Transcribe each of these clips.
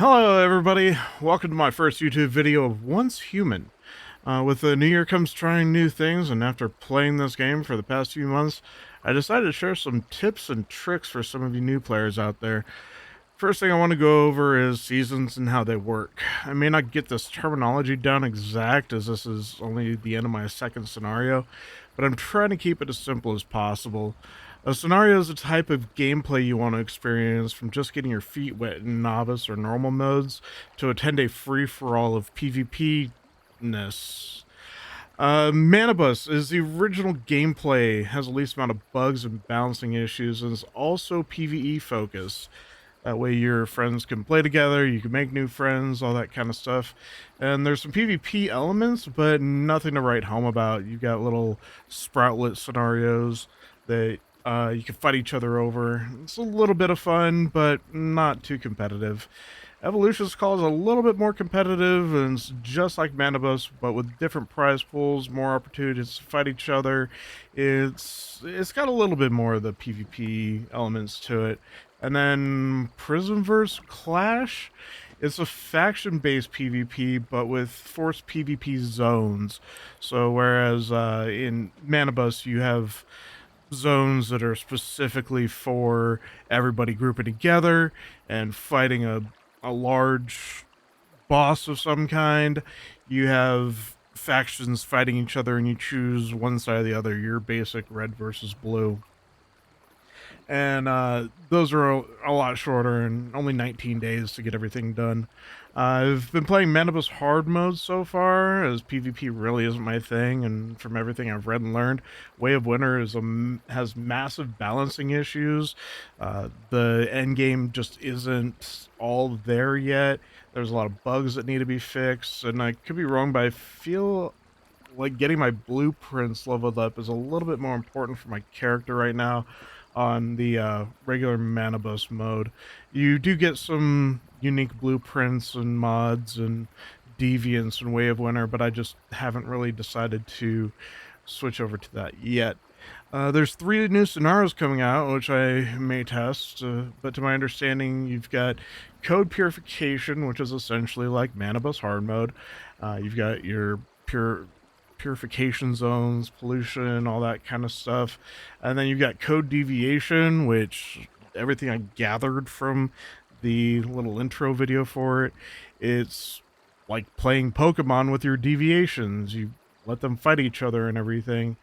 Hello everybody, welcome to my first YouTube video of Once Human. With the new year comes trying new things, and after playing this game for the past few months, I decided to share some tips and tricks for some of you new players out there. First thing I want to go over is seasons and how they work. I may not get this terminology down exact, as this is only the end of my second scenario, but I'm trying to keep it as simple as possible. A scenario is a type of gameplay you want to experience, from just getting your feet wet in novice or normal modes to a 10-day free-for-all of PvP-ness. Manibus is the original gameplay, has the least amount of bugs and balancing issues, and is also PvE focused. That way your friends can play together, you can make new friends, all that kind of stuff. And there's some PvP elements, but nothing to write home about. You've got little sproutlet scenarios that you can fight each other over. It's a little bit of fun, but not too competitive. Evolution's Call is a little bit more competitive, and it's just like Manibus, but with different prize pools, more opportunities to fight each other. It's got a little bit more of the PvP elements to it. And then Prismverse Clash, it's a faction-based PvP, but with forced PvP zones. So whereas in Manibus you have zones that are specifically for everybody grouping together and fighting a large boss of some kind, you have factions fighting each other and you choose one side or the other, your basic red versus blue. And those are a lot shorter and only 19 days to get everything done. I've been playing Manibus hard mode so far, as PvP really isn't my thing, and from everything I've read and learned, Way of Winter has massive balancing issues. The end game just isn't all there yet. There's a lot of bugs that need to be fixed, and I could be wrong, but I feel like getting my blueprints leveled up is a little bit more important for my character right now on the regular Manibus mode. You do get some unique blueprints and mods and deviants and Way of Winter, but I just haven't really decided to switch over to that yet. There's 3 new scenarios coming out, which I may test, but to my understanding, you've got Code Purification, which is essentially like Manibus hard mode. You've got your purification zones, pollution, all that kind of stuff. And then you've got Code Deviation, which everything I gathered from the little intro video for it, it's like playing Pokemon with your deviations. You let them fight each other and everything.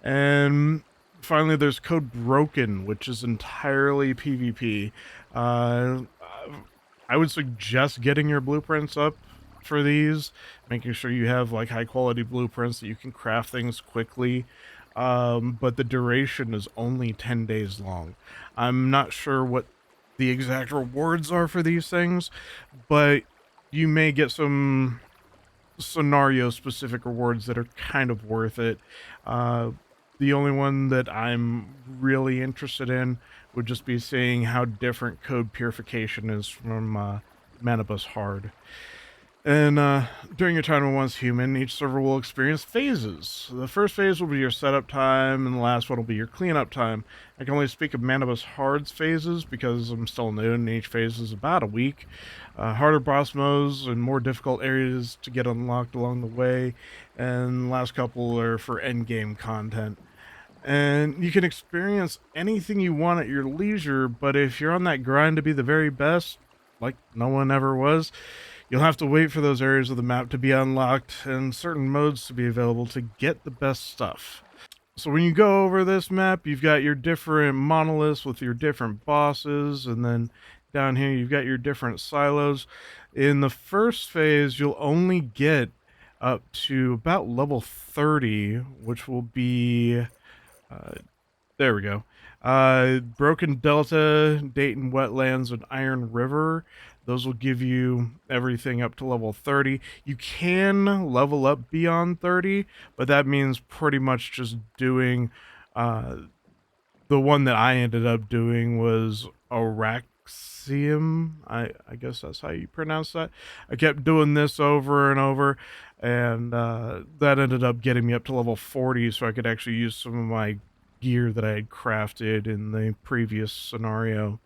And finally, there's Code Broken, which is entirely PvP. Uh, I would suggest getting your blueprints up for these, making sure you have like high quality blueprints that you can craft things quickly. But the duration is only 10 days long. I'm not sure what the exact rewards are for these things, but you may get some scenario specific rewards that are kind of worth it. The only one that I'm really interested in would just be seeing how different Code Purification is from Manibus Hard. And during your time in Once Human, each server will experience phases. The first phase will be your setup time, and the last one will be your cleanup time. I can only speak of Manibus Hard's phases because I'm still new, and each phase is about a week. Harder boss modes and more difficult areas to get unlocked along the way, and the last couple are for endgame content. And you can experience anything you want at your leisure, but if you're on that grind to be the very best, like no one ever was, you'll have to wait for those areas of the map to be unlocked and certain modes to be available to get the best stuff. So when you go over this map, you've got your different monoliths with your different bosses, and then down here you've got your different silos. In the first phase, you'll only get up to about level 30, which will be there we go. Broken Delta, Dayton Wetlands, and Iron River. Those will give you everything up to level 30. You can level up beyond 30, but that means pretty much just doing... the one that I ended up doing was Araxium. I guess that's how you pronounce that. I kept doing this over and over, and that ended up getting me up to level 40, so I could actually use some of my gear that I had crafted in the previous scenario.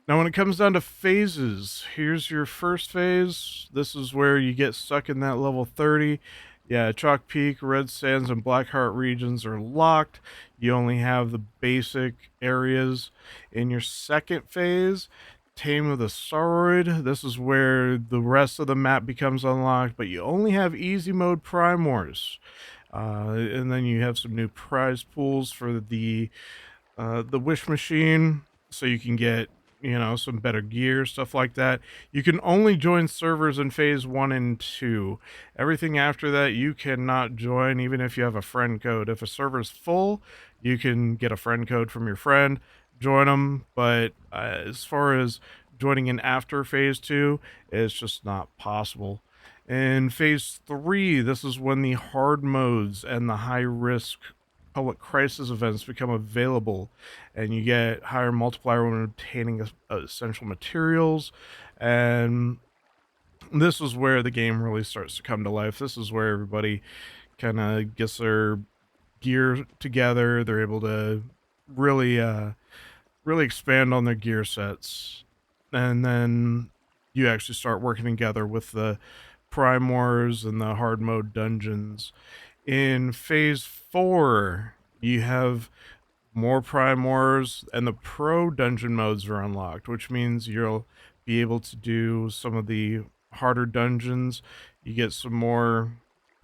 Now, when it comes down to phases, here's your first phase. This is where you get stuck in that level 30. Yeah, Chalk Peak, Red Sands, and Blackheart regions are locked. You only have the basic areas. In your second phase, Tame of the Sauroid, this is where the rest of the map becomes unlocked, but you only have easy mode Primors. And then you have some new prize pools for the wish machine, so you can get, some better gear, stuff like that. You can only join servers in phase 1 and 2. Everything after that you cannot join, even if you have a friend code. If a server's full, you can get a friend code from your friend, join them, but as far as joining in after phase 2, it's just not possible. In phase 3, this is when the hard modes and the high risk public crisis events become available, and you get higher multiplier when obtaining essential materials. And this is where the game really starts to come to life. This is where everybody kind of gets their gear together. They're able to really really expand on their gear sets, and then you actually start working together with the prime wars and the hard mode dungeons. In phase 4, you have more prime wars, and the pro dungeon modes are unlocked, which means you'll be able to do some of the harder dungeons. You get some more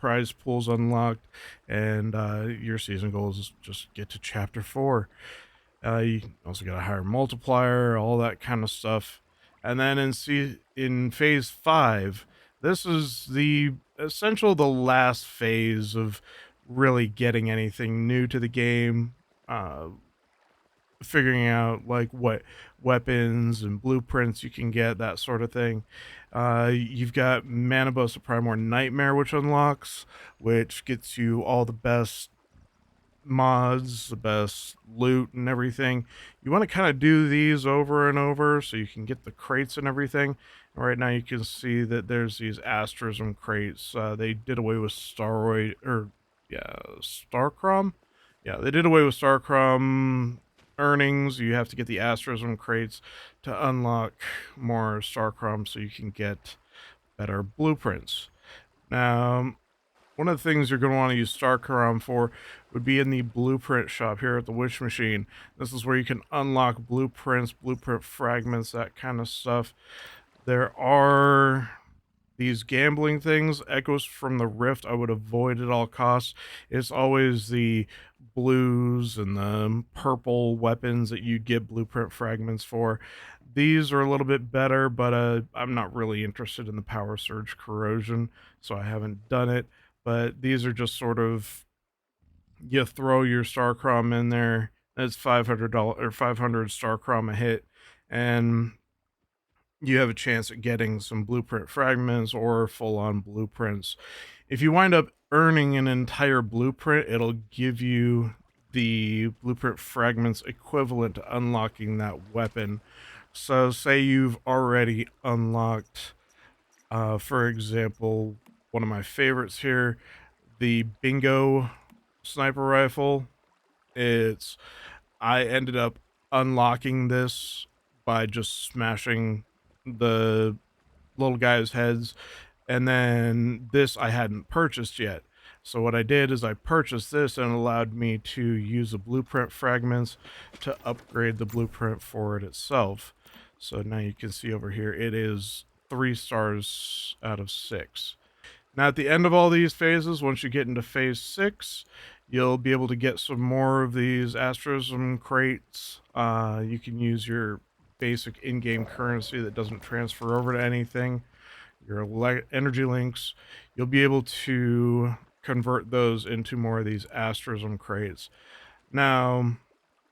prize pools unlocked, and your season goals is just get to chapter 4. You also got a higher multiplier, all that kind of stuff. And then in phase 5, this is the last phase of really getting anything new to the game, uh, figuring out like what weapons and blueprints you can get, that sort of thing. You've got Manabos of Primor Nightmare, which gets you all the best mods, the best loot and everything. You want to kind of do these over and over so you can get the crates and everything. And right now you can see that there's these asterism crates. They did away with Starcrom. Yeah, they did away with Starcrom earnings. You have to get the asterism crates to unlock more Starcrom so you can get better blueprints. Now, one of the things you're going to want to use Starcrom for would be in the blueprint shop here at the Wish Machine. This is where you can unlock blueprints, blueprint fragments, that kind of stuff. There are these gambling things, Echoes from the Rift, I would avoid at all costs. It's always the blues and the purple weapons that you get blueprint fragments for. These are a little bit better, but I'm not really interested in the Power Surge Corrosion, so I haven't done it. But these are just sort of, you throw your Starcrom in there, that's $500 or 500 Starcrom a hit, and you have a chance at getting some blueprint fragments or full-on blueprints. If you wind up earning an entire blueprint, it'll give you the blueprint fragments equivalent to unlocking that weapon. So say you've already unlocked, for example, one of my favorites here, the Bingo sniper rifle. It's I ended up unlocking this by just smashing the little guys' heads, and then this I hadn't purchased yet. So what I did is I purchased this, and it allowed me to use the blueprint fragments to upgrade the blueprint for it itself. So now you can see over here, it is 3 stars out of 6. Now, at the end of all these phases, once you get into phase 6, you'll be able to get some more of these asterism crates. You can use your basic in-game currency that doesn't transfer over to anything, your energy links. You'll be able to convert those into more of these asterism crates. Now,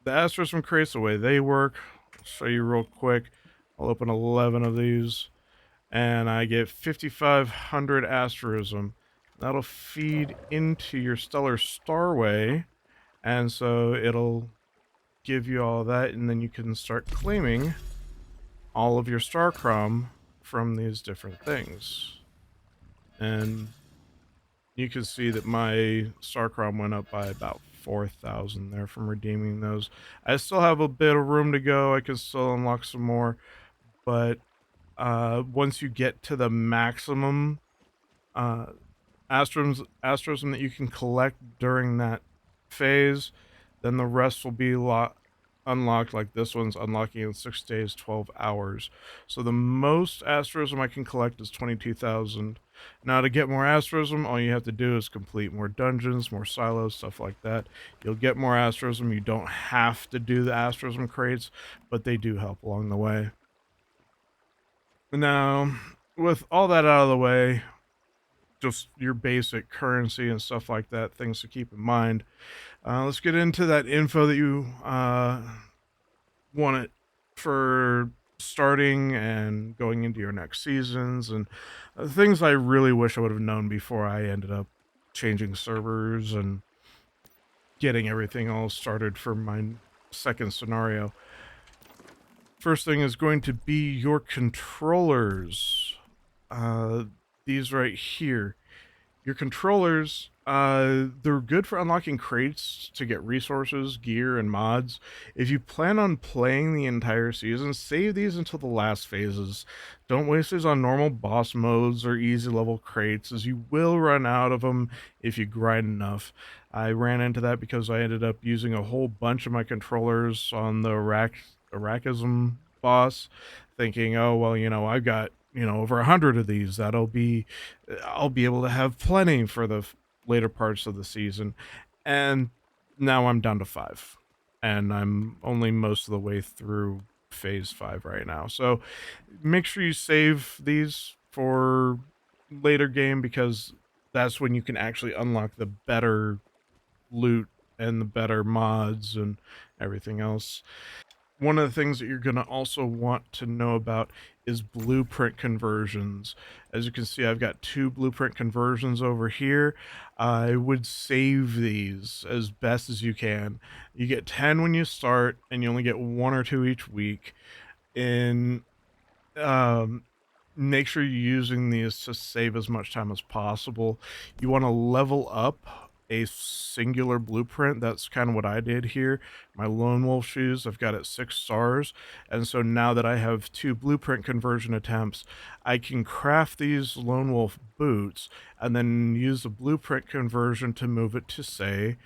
the asterism crates, the way they work, I'll show you real quick. I'll open 11 of these, and I get 5,500 asterism. That'll feed into your Stellar Starway, and so it'll give you all that, and then you can start claiming all of your Starcrom from these different things. And you can see that my Starcrom went up by about 4,000 there from redeeming those. I still have a bit of room to go. I can still unlock some more, but once you get to the maximum uh, astrosm that you can collect during that phase, then the rest will be unlocked. Like this one's unlocking in 6 days, 12 hours. So the most astrosm I can collect is 22,000. Now to get more astrosm, all you have to do is complete more dungeons, more silos, stuff like that. You'll get more astrosm. You don't have to do the astrosm crates, but they do help along the way. Now, with all that out of the way, just your basic currency and stuff like that, things to keep in mind. Let's get into that info that you want it for starting and going into your next seasons, and things I really wish I would have known before I ended up changing servers and getting everything all started for my second scenario. First thing is going to be your controllers. Uh, these right here. Your controllers, they're good for unlocking crates to get resources, gear, and mods. If you plan on playing the entire season, save these until the last phases. Don't waste these on normal boss modes or easy level crates, as you will run out of them if you grind enough. I ran into that because I ended up using a whole bunch of my controllers on the Arachnism boss, thinking, oh, well, I've got, over 100 of these. I'll be able to have plenty for the later parts of the season. And now I'm down to 5. And I'm only most of the way through phase 5 right now. So make sure you save these for later game, because that's when you can actually unlock the better loot and the better mods and everything else. One of the things that you're going to also want to know about is blueprint conversions. As you can see, I've got 2 blueprint conversions over here. I would save these as best as you can. You get 10 when you start, and you only get 1 or 2 each week. In make sure you're using these to save as much time as possible. You want to level up a singular blueprint. That's kind of what I did here. My Lone Wolf shoes, I've got it 6 stars. And so now that I have 2 blueprint conversion attempts, I can craft these Lone Wolf boots and then use the blueprint conversion to move it to, say,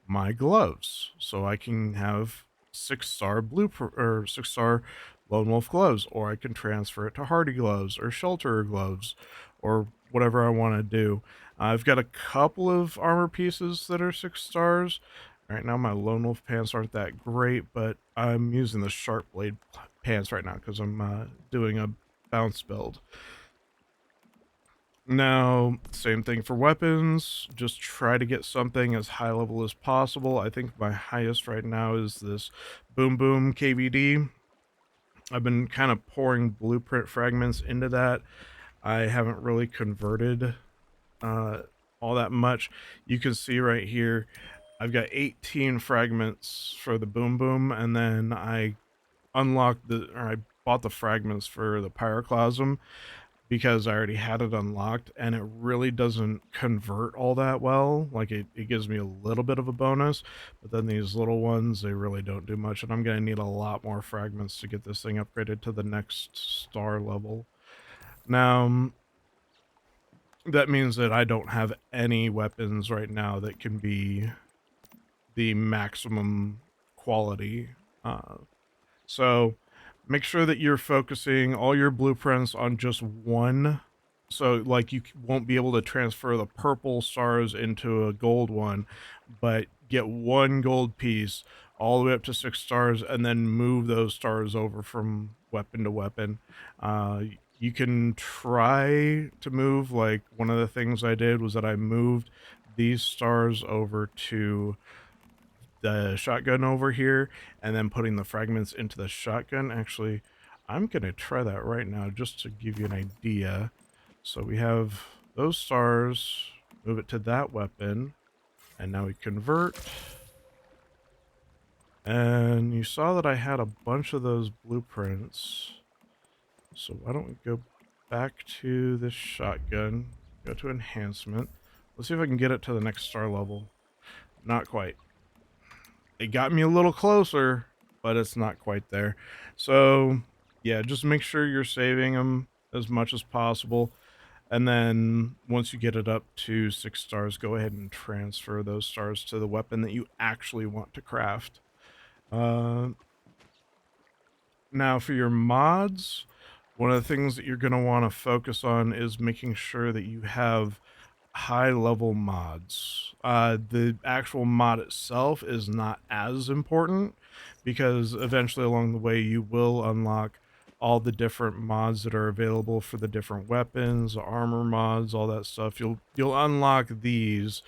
my gloves. So I can have 6-star blueprint or 6-star Lone Wolf gloves, or I can transfer it to Hardy gloves or Shelterer gloves, or whatever I want to do. I've got a couple of armor pieces that are 6 stars. Right now my Lone Wolf pants aren't that great, but I'm using the Sharp Blade pants right now because I'm doing a bounce build. Now, same thing for weapons. Just try to get something as high level as possible. I think my highest right now is this Boom Boom KVD. I've been kind of pouring blueprint fragments into that. I haven't really converted all that much. You can see right here, I've got 18 fragments for the Boom Boom, and then I I bought the fragments for the Pyroclasm because I already had it unlocked, and it really doesn't convert all that well. Like, it gives me a little bit of a bonus, but then these little ones, they really don't do much, and I'm going to need a lot more fragments to get this thing upgraded to the next star level. Now, that means that I don't have any weapons right now that can be the maximum quality. So make sure that you're focusing all your blueprints on just one. So, like, you won't be able to transfer the purple stars into a gold one, but get 1 gold piece all the way up to 6 stars, and then move those stars over from weapon to weapon. You can try to move, like, one of the things I did was that I moved these stars over to the shotgun over here, and then putting the fragments into the shotgun. Actually, I'm gonna try that right now just to give you an idea. So we have those stars, move it to that weapon, and now we convert. And you saw that I had a bunch of those blueprints. So why don't we go back to this shotgun, go to enhancement. Let's see if I can get it to the next star level. Not quite. It got me a little closer, but it's not quite there. So yeah, just make sure you're saving them as much as possible. And then once you get it up to 6 stars, go ahead and transfer those stars to the weapon that you actually want to craft. Uh, Now for your mods, one of the things that you're going to want to focus on is making sure that you have high level mods. The actual mod itself is not as important because eventually along the way you will unlock all the different mods that are available for the different weapons, armor mods, all that stuff. You'll unlock these,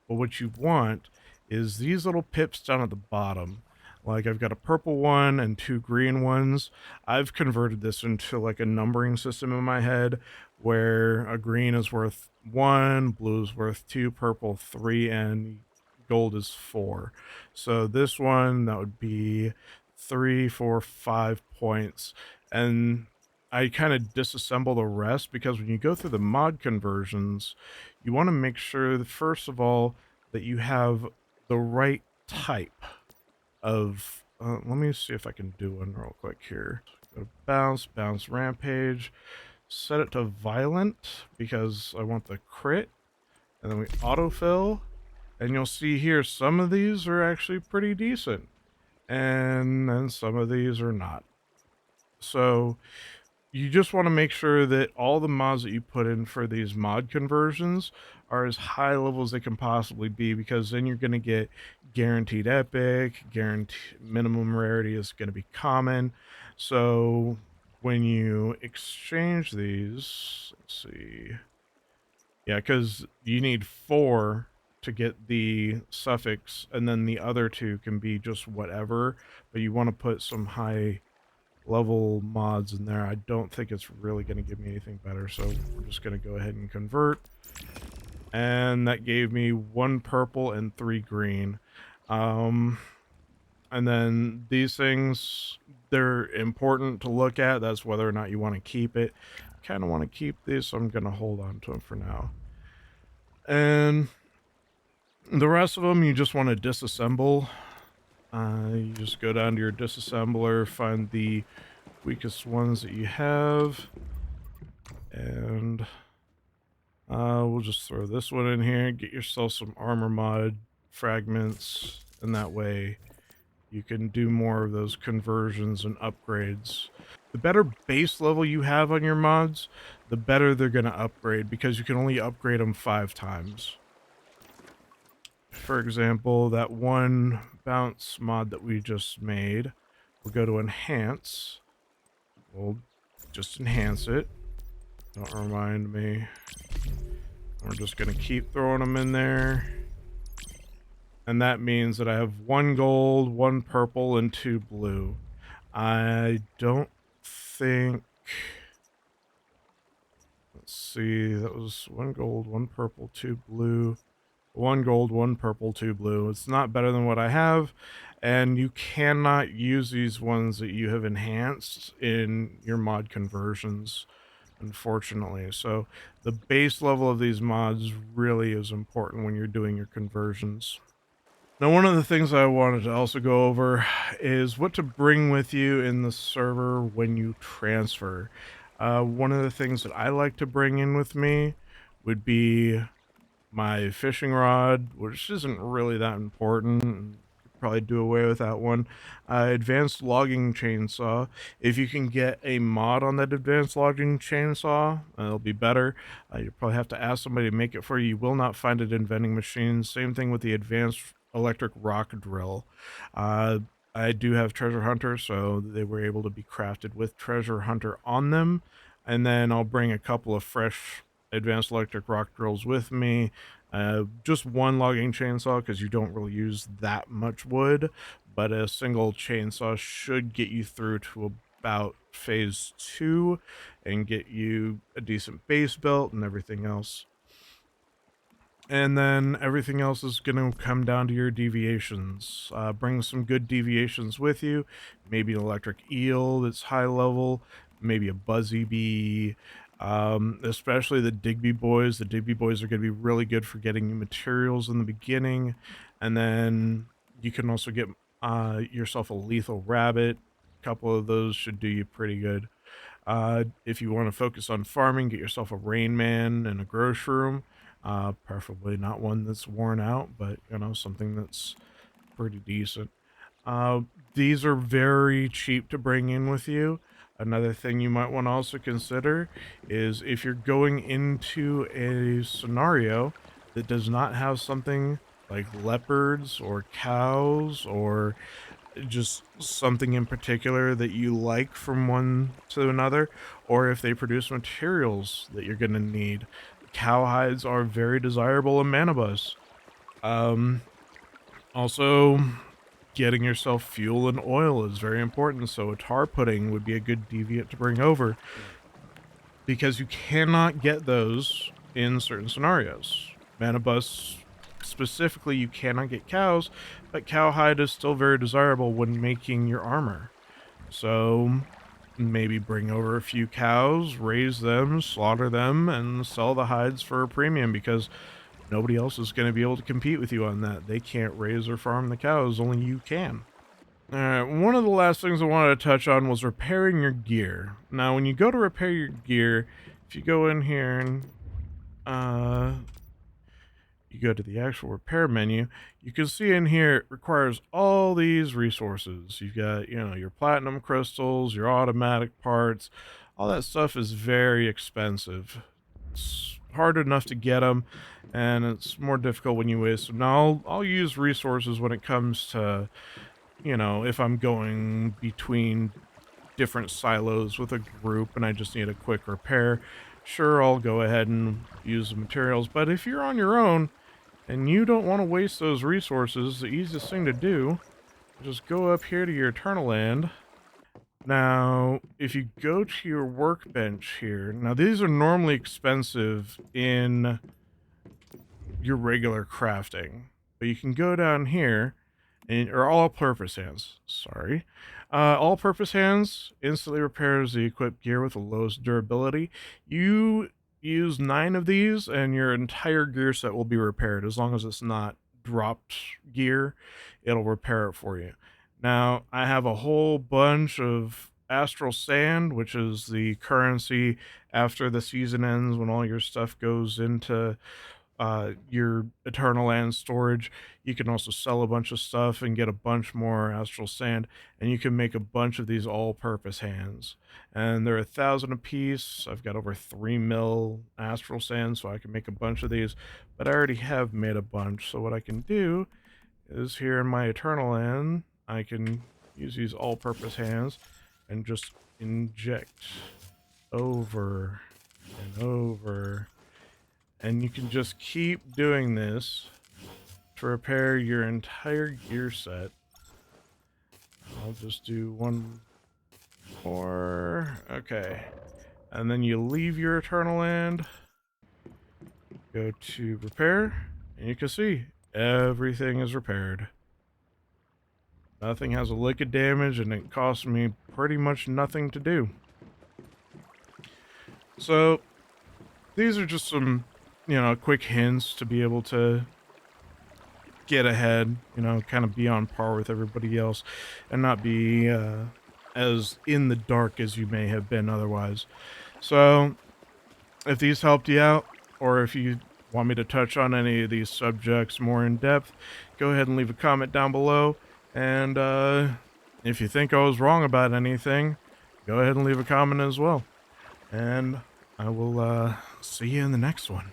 but what you want is these little pips down at the bottom. Like I've got a purple one and 2 green ones. I've converted this into like a numbering system in my head where a green is worth 1, blue is worth 2, purple 3, and gold is 4. So this one, that would be 3, 4, 5 points. And I kind of disassemble the rest because when you go through the mod conversions, you want to make sure that, first of all, that you have the right type of let me see if I can do one real quick here. Go to bounce rampage, set it to violent because I want the crit, and then we autofill, and you'll see here some of these are actually pretty decent, and then some of these are not. So you just want to make sure that all the mods that you put in for these mod conversions are as high level as they can possibly be, because then you're going to get guaranteed epic, guaranteed minimum rarity is going to be common. So when you exchange these, let's see, yeah, because you need 4 to get the suffix, and then the other 2 can be just whatever, but you want to put some high level mods in there. I don't think it's really going to give me anything better, so we're just going to go ahead and convert. And that gave me 1 purple and 3 green. And then these things, they're important to look at. That's whether or not you want to keep it. Kind of want to keep these, so I'm going to hold on to them for now. And the rest of them, you just want to disassemble. You just go down to your disassembler, find the weakest ones that you have, and we'll just throw this one in here. Get yourself some armor mod fragments, and that way you can do more of those conversions and upgrades. The better base level you have on your mods, the better they're going to upgrade, because you can only upgrade them 5 times. For example, that one bounce mod that we just made, we'll go to enhance. We'll just enhance it. Don't remind me. We're just going to keep throwing them in there. And that means that I have 1 gold, 1 purple, and 2 blue. I don't think... Let's see, that was 1 gold, 1 purple, 2 blue. 1 gold, 1 purple, 2 blue. It's not better than what I have, and you cannot use these ones that you have enhanced in your mod conversions, unfortunately. So the base level of these mods really is important when you're doing your conversions. Now, one of the things I wanted to also go over is what to bring with you in the server when you transfer. One of the things that I like to bring in with me would be my fishing rod, which isn't really that important. Could probably do away with that one. Advanced logging chainsaw. If you can get a mod on that advanced logging chainsaw, it'll be better. You'll probably have to ask somebody to make it for you. You will not find it in vending machines. Same thing with the advanced electric rock drill. I do have treasure hunter, so they were able to be crafted with treasure hunter on them. And then I'll bring a couple of fresh advanced electric rock drills with me. Just 1 logging chainsaw because you don't really use that much wood, but a single chainsaw should get you through to about phase 2 and get you a decent base built and everything else. And then everything else is going to come down to your deviations. Bring some good deviations with you. Maybe an electric eel that's high level. Maybe a buzzy bee. Especially the Digby boys. The Digby boys are going to be really good for getting you materials in the beginning. And then you can also get yourself a lethal rabbit. A couple of those should do you pretty good. If you want to focus on farming, get yourself a Rain Man and a grow shroom. Preferably not one that's worn out, but something that's pretty decent. Uh, these are very cheap to bring in with you. Another thing you might want to also consider is if you're going into a scenario that does not have something like leopards or cows or just something in particular that you like from one to another, or if they produce materials that you're going to need. Cow hides are very desirable in Manibus. Um, Also, getting yourself fuel and oil is very important, so a tar pudding would be a good deviant to bring over because you cannot get those in certain scenarios. Manibus specifically, you cannot get cows, but cowhide is still very desirable when making your armor. So maybe bring over a few cows, raise them, slaughter them, and sell the hides for a premium because nobody else is going to be able to compete with you on that. They can't raise or farm the cows, only you can. Alright, one of the last things I wanted to touch on was repairing your gear. Now, when you go to repair your gear, if you go in here and you go to the actual repair menu, you can see in here it requires all these resources. You've got, your platinum crystals, your automatic parts. All that stuff is very expensive. It's hard enough to get them, and it's more difficult when you waste them. Now, I'll use resources when it comes to, if I'm going between different silos with a group and I just need a quick repair. Sure, I'll go ahead and use the materials, but if you're on your own, and you don't want to waste those resources, the easiest thing to do is just go up here to your Eternal Land. Now, if you go to your workbench here, now these are normally expensive in your regular crafting, but you can go down here, or all-purpose hands, sorry. All-purpose hands instantly repairs the equipped gear with the lowest durability. You use 9 of these and your entire gear set will be repaired. As long as it's not dropped gear, it'll repair it for you. Now, I have a whole bunch of astral sand, which is the currency after the season ends when all your stuff goes into your Eternal Land storage. You can also sell a bunch of stuff and get a bunch more astral sand, and you can make a bunch of these all-purpose hands. And they're 1,000 a piece. I've got over 3 mil astral sand, so I can make a bunch of these, but I already have made a bunch. So what I can do is here in my Eternal Land, I can use these all-purpose hands and just inject over and over. And you can just keep doing this to repair your entire gear set. I'll just do one more. Okay. And then you leave your Eternal Land, go to repair, and you can see everything is repaired. Nothing has a lick of damage, and it costs me pretty much nothing to do. So, these are just some, quick hints to be able to get ahead, kind of be on par with everybody else and not be as in the dark as you may have been otherwise. So, if these helped you out, or if you want me to touch on any of these subjects more in depth, go ahead and leave a comment down below. And if you think I was wrong about anything, go ahead and leave a comment as well. And I will see you in the next one.